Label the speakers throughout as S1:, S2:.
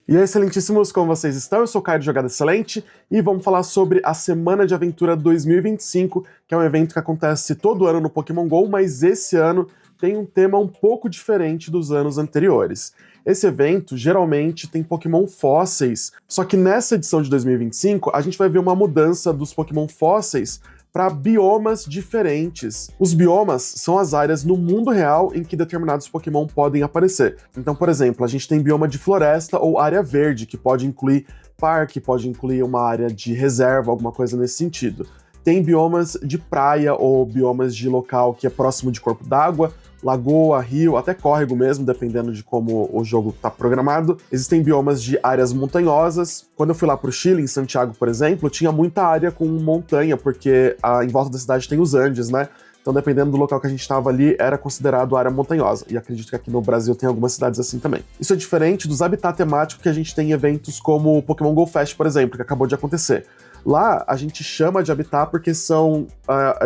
S1: E aí, excelentíssimos, como vocês estão? Eu sou o Caio de Jogada Excelente e vamos falar sobre a Semana de Aventura 2025, que é um evento que acontece todo ano no Pokémon GO, mas esse ano tem um tema um pouco diferente dos anos anteriores. Esse evento geralmente tem Pokémon fósseis, só que nessa edição de 2025 a gente vai ver uma mudança dos Pokémon fósseis para biomas diferentes. Os biomas são as áreas no mundo real em que determinados Pokémon podem aparecer. Então, por exemplo, a gente tem bioma de floresta ou área verde, que pode incluir parque, pode incluir uma área de reserva, alguma coisa nesse sentido. Tem biomas de praia ou biomas de local que é próximo de corpo d'água, lagoa, rio, até córrego mesmo, dependendo de como o jogo está programado. Existem biomas de áreas montanhosas. Quando eu fui lá pro Chile, em Santiago, por exemplo, tinha muita área com montanha, porque em volta da cidade tem os Andes, né? Então, dependendo do local que a gente estava ali, era considerado área montanhosa. E acredito que aqui no Brasil tem algumas cidades assim também. Isso é diferente dos habitats temáticos que a gente tem em eventos como o Pokémon Go Fest, por exemplo, que acabou de acontecer. Lá, a gente chama de habitat porque são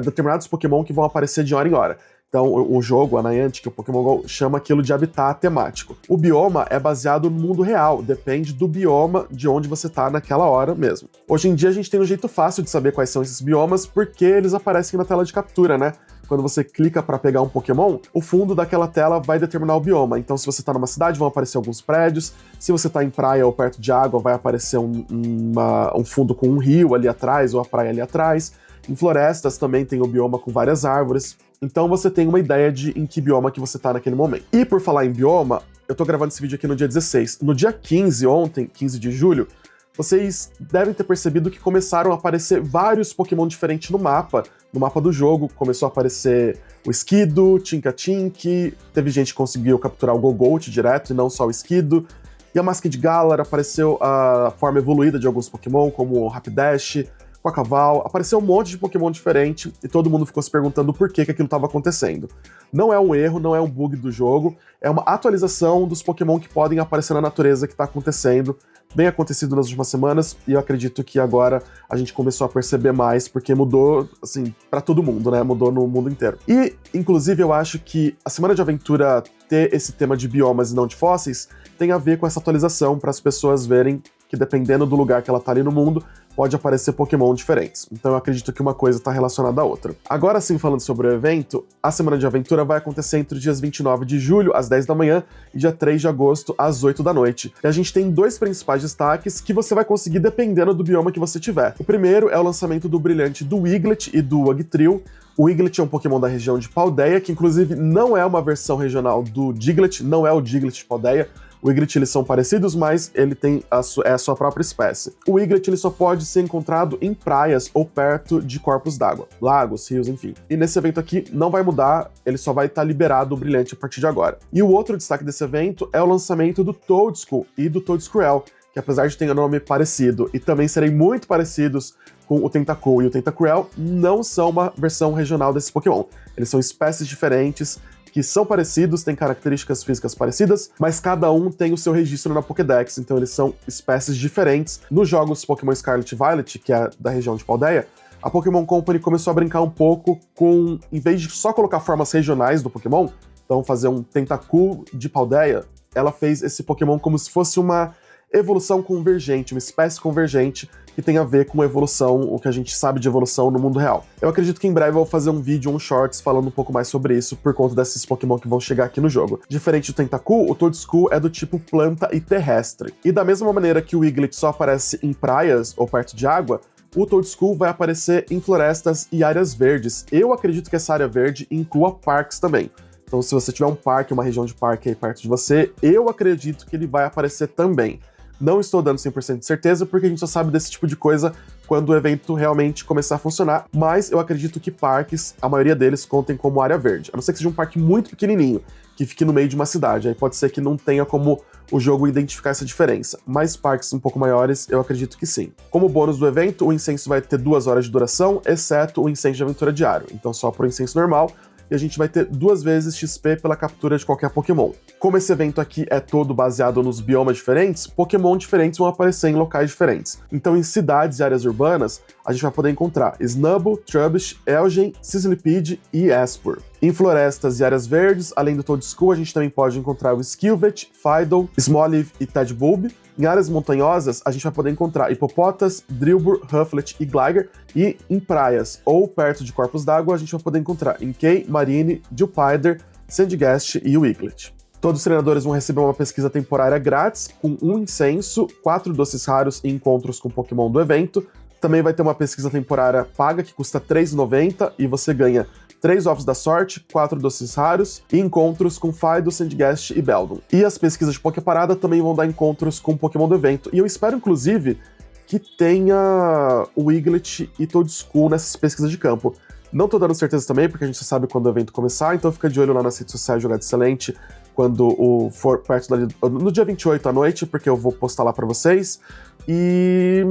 S1: determinados Pokémon que vão aparecer de hora em hora. Então, o jogo, a Niantic, o Pokémon GO, chama aquilo de habitat temático. O bioma é baseado no mundo real, depende do bioma de onde você tá naquela hora mesmo. Hoje em dia, a gente tem um jeito fácil de saber quais são esses biomas, porque eles aparecem na tela de captura, né? Quando você clica para pegar um Pokémon, o fundo daquela tela vai determinar o bioma. Então, se você tá numa cidade, vão aparecer alguns prédios. Se você tá em praia ou perto de água, vai aparecer um fundo com um rio ali atrás, ou a praia ali atrás. Em florestas também tem o bioma com várias árvores. Então você tem uma ideia de em que bioma que você tá naquele momento. E por falar em bioma, eu tô gravando esse vídeo aqui no dia 16. No dia 15, ontem, 15 de julho, vocês devem ter percebido que começaram a aparecer vários Pokémon diferentes no mapa. No mapa do jogo, começou a aparecer o Skiddo, Tinkatink, teve gente que conseguiu capturar o Gogolt direto e não só o Skiddo. E a Masked Galar, apareceu a forma evoluída de alguns Pokémon, como o Rapidash, Quacaval, apareceu um monte de Pokémon diferente e todo mundo ficou se perguntando por que aquilo estava acontecendo. Não é um erro, não é um bug do jogo, é uma atualização dos Pokémon que podem aparecer na natureza que está acontecendo, bem acontecido nas últimas semanas, e eu acredito que agora a gente começou a perceber mais, porque mudou, assim, para todo mundo, né? Mudou no mundo inteiro. E, inclusive, eu acho que a Semana de Aventura ter esse tema de biomas e não de fósseis tem a ver com essa atualização para as pessoas verem que dependendo do lugar que ela tá ali no mundo, pode aparecer Pokémon diferentes. Então eu acredito que uma coisa está relacionada à outra. Agora sim, falando sobre o evento, a Semana de Aventura vai acontecer entre os dias 29 de julho, às 10 da manhã, e dia 3 de agosto, às 8 da noite. E a gente tem dois principais destaques que você vai conseguir dependendo do bioma que você tiver. O primeiro é o lançamento do brilhante do Wiglet e do Wugtrio. O Wiglet é um Pokémon da região de Paldea, que inclusive não é uma versão regional do Diglett, não é o Diglett de Paldea. O Wiglet, eles são parecidos, mas ele tem a sua própria espécie. O Wiglet, ele só pode ser encontrado em praias ou perto de corpos d'água, lagos, rios, enfim. E nesse evento aqui não vai mudar, ele só vai estar liberado o brilhante a partir de agora. E o outro destaque desse evento é o lançamento do Toedscool e do Toedscruel, que apesar de ter um nome parecido e também serem muito parecidos com o Tentacool e o Tentacruel, não são uma versão regional desses Pokémon. Eles são espécies diferentes, que são parecidos, têm características físicas parecidas, mas cada um tem o seu registro na Pokédex, então eles são espécies diferentes. Nos jogos Pokémon Scarlet e Violet, que é da região de Paldea, a Pokémon Company começou a brincar um pouco com, em vez de só colocar formas regionais do Pokémon, então fazer um Tentacool de Paldea, ela fez esse Pokémon como se fosse uma evolução convergente, uma espécie convergente que tem a ver com evolução, o que a gente sabe de evolução no mundo real. Eu acredito que em breve eu vou fazer um vídeo, um shorts, falando um pouco mais sobre isso, por conta desses Pokémon que vão chegar aqui no jogo. Diferente do Tentacool, o Toedscool é do tipo planta e terrestre. E da mesma maneira que o Wiglet só aparece em praias ou perto de água, o Toedscool vai aparecer em florestas e áreas verdes. Eu acredito que essa área verde inclua parques também. Então se você tiver um parque, uma região de parque aí perto de você, eu acredito que ele vai aparecer também. Não estou dando 100% de certeza, porque a gente só sabe desse tipo de coisa quando o evento realmente começar a funcionar, mas eu acredito que parques, a maioria deles, contem como área verde. A não ser que seja um parque muito pequenininho, que fique no meio de uma cidade, aí pode ser que não tenha como o jogo identificar essa diferença. Mas parques um pouco maiores, eu acredito que sim. Como bônus do evento, o incenso vai ter 2 horas de duração, exceto o incenso de aventura diário. Então só pro incenso normal, e a gente vai ter 2 vezes XP pela captura de qualquer Pokémon. Como esse evento aqui é todo baseado nos biomas diferentes, Pokémon diferentes vão aparecer em locais diferentes. Então, em cidades e áreas urbanas, a gente vai poder encontrar Snubbull, Trubbish, Elgin, Sizzlipede e Espurr. Em florestas e áreas verdes, além do Toedscool, a gente também pode encontrar o Skilvet, Fidough, Smoliv e Tedbulb. Em áreas montanhosas, a gente vai poder encontrar Hippopotas, Drillbur, Rufflet e Gligar, e em praias ou perto de corpos d'água, a gente vai poder encontrar Inkay, Marine, Dewpider, Sandygast e Wiglet. Todos os treinadores vão receber uma pesquisa temporária grátis, com 1 incenso, 4 doces raros e encontros com Pokémon do evento. Também vai ter uma pesquisa temporária paga, que custa R$ 3,90, e você ganha 3 ovos da sorte, 4 doces raros e encontros com Fidough, Sandygast e Beldum. E as pesquisas de Poképarada também vão dar encontros com Pokémon do evento. E eu espero, inclusive, que tenha o Wiglet e Toedscool nessas pesquisas de campo. Não tô dando certeza também, porque a gente só sabe quando o evento começar, então fica de olho lá nas redes sociais Jogada Excelente, quando for perto no dia 28 à noite, porque eu vou postar lá pra vocês.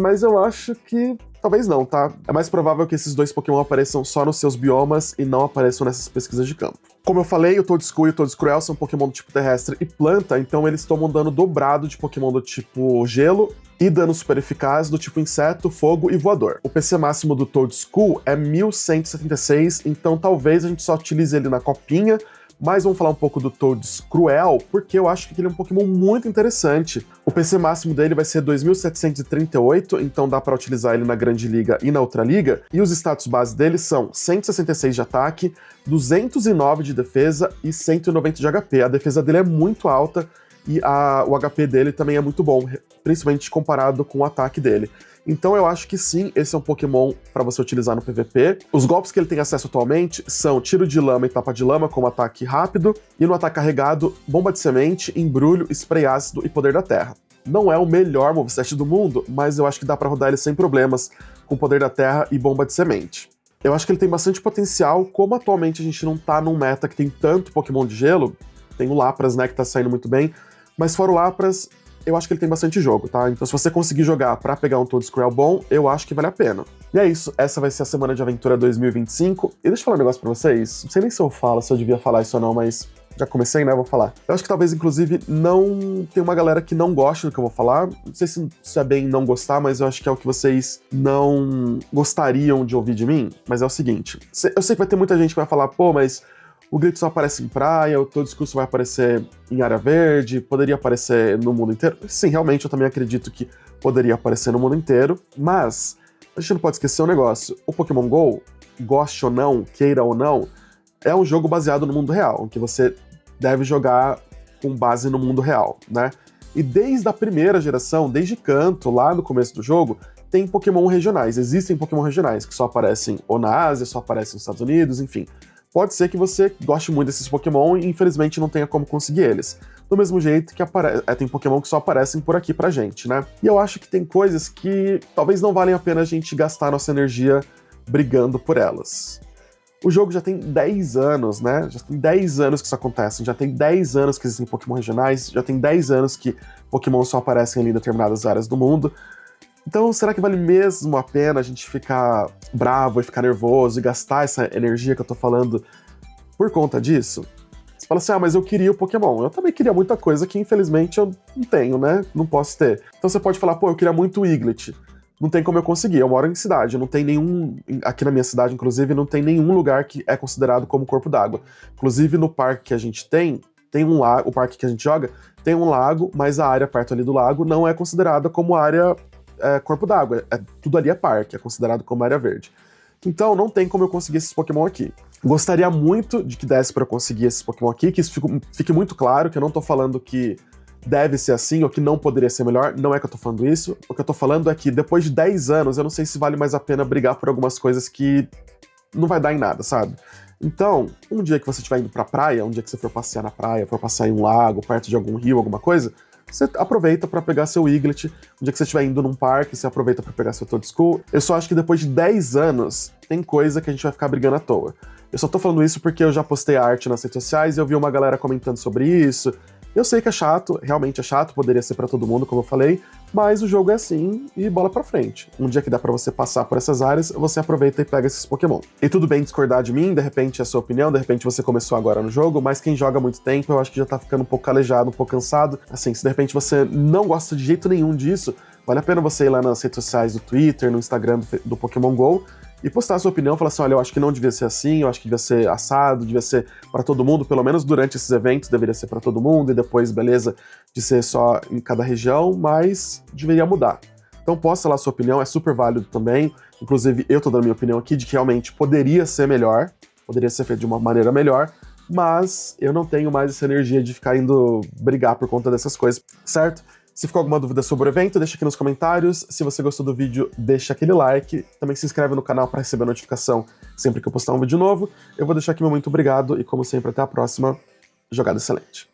S1: Mas eu acho que talvez não, tá? É mais provável que esses 2 Pokémon apareçam só nos seus biomas e não apareçam nessas pesquisas de campo. Como eu falei, o Toedscool e o Toedscruel são Pokémon do tipo terrestre e planta, então eles tomam dano dobrado de Pokémon do tipo gelo e dano super eficaz do tipo inseto, fogo e voador. O PC máximo do Toedscool é 1176, então talvez a gente só utilize ele na copinha, mas vamos falar um pouco do Toedscruel, porque eu acho que ele é um Pokémon muito interessante. O PC máximo dele vai ser 2738, então dá pra utilizar ele na Grande Liga e na Ultra Liga, e os status base dele são 166 de ataque, 209 de defesa e 190 de HP. A defesa dele é muito alta e o HP dele também é muito bom, principalmente comparado com o ataque dele. Então eu acho que sim, esse é um Pokémon para você utilizar no PVP. Os golpes que ele tem acesso atualmente são Tiro de Lama e Tapa de Lama como ataque rápido, e no ataque carregado, Bomba de Semente, Embrulho, Spray Ácido e Poder da Terra. Não é o melhor moveset do mundo, mas eu acho que dá para rodar ele sem problemas com Poder da Terra e Bomba de Semente. Eu acho que ele tem bastante potencial, como atualmente a gente não tá num meta que tem tanto Pokémon de gelo, tem o Lapras, né, que tá saindo muito bem, mas fora o Lapras, eu acho que ele tem bastante jogo, tá? Então se você conseguir jogar pra pegar um Toedscruel bom, eu acho que vale a pena. E é isso, essa vai ser a Semana de Aventura 2025. E deixa eu falar um negócio pra vocês, não sei nem se eu falo, se eu devia falar isso ou não, mas já comecei, né? Vou falar. Eu acho que talvez, inclusive, não tem uma galera que não goste do que eu vou falar. Não sei se é bem não gostar, mas eu acho que é o que vocês não gostariam de ouvir de mim. Mas é o seguinte, eu sei que vai ter muita gente que vai falar, pô, mas o Glitch só aparece em praia, o Toedscool só vai aparecer em área verde, poderia aparecer no mundo inteiro. Sim, realmente, eu também acredito que poderia aparecer no mundo inteiro, mas a gente não pode esquecer um negócio. O Pokémon GO, goste ou não, queira ou não, é um jogo baseado no mundo real, em que você deve jogar com base no mundo real, né? E desde a primeira geração, desde Kanto, lá no começo do jogo, tem Pokémon regionais. Existem Pokémon regionais que só aparecem ou na Ásia, só aparecem nos Estados Unidos, enfim. Pode ser que você goste muito desses Pokémon e infelizmente não tenha como conseguir eles. Do mesmo jeito que tem Pokémon que só aparecem por aqui pra gente, né? E eu acho que tem coisas que talvez não valem a pena a gente gastar nossa energia brigando por elas. O jogo já tem 10 anos, né? Já tem 10 anos que isso acontece, já tem 10 anos que existem Pokémon regionais, já tem 10 anos que Pokémon só aparecem ali em determinadas áreas do mundo. Então, será que vale mesmo a pena a gente ficar bravo e ficar nervoso e gastar essa energia que eu tô falando por conta disso? Você fala assim, mas eu queria o Pokémon. Eu também queria muita coisa que, infelizmente, eu não tenho, né? Não posso ter. Então você pode falar, eu queria muito o Wiglet. Não tem como eu conseguir, eu moro em cidade, não tem nenhum... Aqui na minha cidade, inclusive, não tem nenhum lugar que é considerado como corpo d'água. Inclusive, no parque que a gente tem um lago, o parque que a gente joga, tem um lago, mas a área perto ali do lago não é considerada como área corpo d'água. Tudo ali é parque, é considerado como área verde. Então, não tem como eu conseguir esses Pokémon aqui. Gostaria muito de que desse pra eu conseguir esses Pokémon aqui, que isso fique muito claro, que eu não tô falando que deve ser assim, ou que não poderia ser melhor, não é que eu tô falando isso. O que eu tô falando é que depois de 10 anos, eu não sei se vale mais a pena brigar por algumas coisas que não vai dar em nada, sabe? Então, um dia que você estiver indo pra praia, um dia que você for passear na praia, for passear em um lago, perto de algum rio, alguma coisa, você aproveita pra pegar seu Wiglet. Um dia que você estiver indo num parque, você aproveita pra pegar seu Toedscool. Eu só acho que depois de 10 anos, tem coisa que a gente vai ficar brigando à toa. Eu só tô falando isso porque eu já postei a arte nas redes sociais e eu vi uma galera comentando sobre isso. Eu sei que é chato, realmente é chato, poderia ser pra todo mundo, como eu falei, mas o jogo é assim e bola pra frente. Um dia que dá pra você passar por essas áreas, você aproveita e pega esses Pokémon. E tudo bem discordar de mim, de repente é a sua opinião, de repente você começou agora no jogo, mas quem joga há muito tempo, eu acho que já tá ficando um pouco calejado, um pouco cansado. Assim, se de repente você não gosta de jeito nenhum disso, vale a pena você ir lá nas redes sociais do Twitter, no Instagram do Pokémon GO, e postar a sua opinião, falar assim, olha, eu acho que não devia ser assim, eu acho que devia ser assado, devia ser para todo mundo, pelo menos durante esses eventos deveria ser para todo mundo, e depois, beleza, de ser só em cada região, mas deveria mudar. Então posta lá a sua opinião, é super válido também, inclusive eu tô dando minha opinião aqui de que realmente poderia ser melhor, poderia ser feito de uma maneira melhor, mas eu não tenho mais essa energia de ficar indo brigar por conta dessas coisas, certo? Se ficou alguma dúvida sobre o evento, deixa aqui nos comentários. Se você gostou do vídeo, deixa aquele like. Também se inscreve no canal para receber a notificação sempre que eu postar um vídeo novo. Eu vou deixar aqui meu muito obrigado e, como sempre, até a próxima. Jogada excelente!